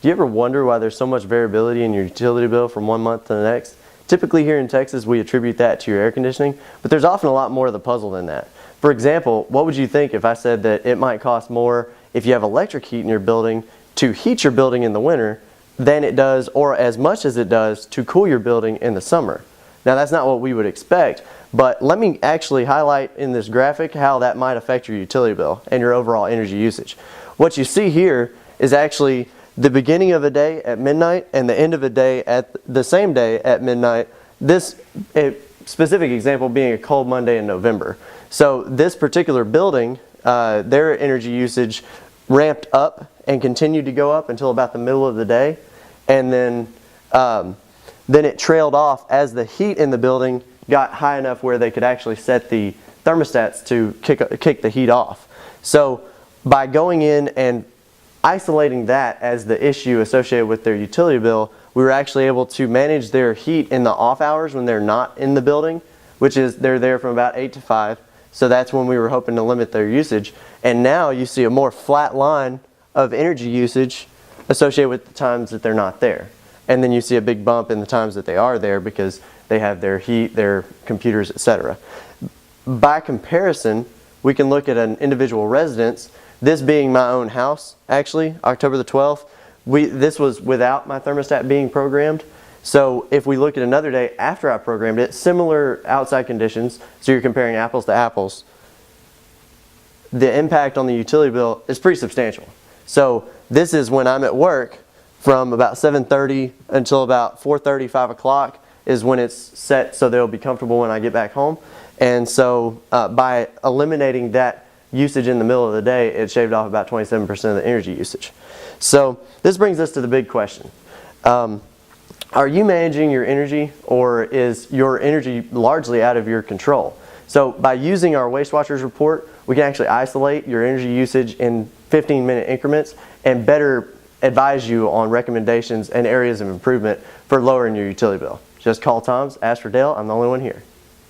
Do you ever wonder why there's so much variability in your utility bill from one month to the next? Typically here in Texas, we attribute that to your air conditioning, but there's often a lot more of the puzzle than that. For example, what would you think if I said that it might cost more if you have electric heat in your building to heat your building in the winter than it does, or as much as it does, to cool your building in the summer? Now that's not what we would expect, but let me actually highlight in this graphic how that might affect your utility bill and your overall energy usage. What you see here is actually the beginning of a day at midnight and the end of a day at the same day at midnight. This specific example being a cold Monday in November. So this particular building, their energy usage ramped up and continued to go up until about the middle of the day, and then it trailed off as the heat in the building got high enough where they could actually set the thermostats to kick the heat off. So by going in and isolating that as the issue associated with their utility bill, we were actually able to manage their heat in the off hours when they're not in the building, which is they're there from about 8 to 5. So that's when we were hoping to limit their usage. And now you see a more flat line of energy usage associated with the times that they're not there. And then you see a big bump in the times that they are there because they have their heat, their computers, etc. By comparison, we can look at an individual residence. This being my own house, actually, October the 12th, this was without my thermostat being programmed. So if we look at another day after I programmed it, similar outside conditions, so you're comparing apples to apples, the impact on the utility bill is pretty substantial. So this is when I'm at work from about 7:30 until about 4:30, 5 o'clock is when it's set so they'll be comfortable when I get back home. And so by eliminating that usage in the middle of the day, it shaved off about 27% of the energy usage. So this brings us to the big question. Are you managing your energy, or is your energy largely out of your control? So by using our Waste Watchers report, we can actually isolate your energy usage in 15-minute increments and better advise you on recommendations and areas of improvement for lowering your utility bill. Just call Tom's, ask for Dale. I'm the only one here.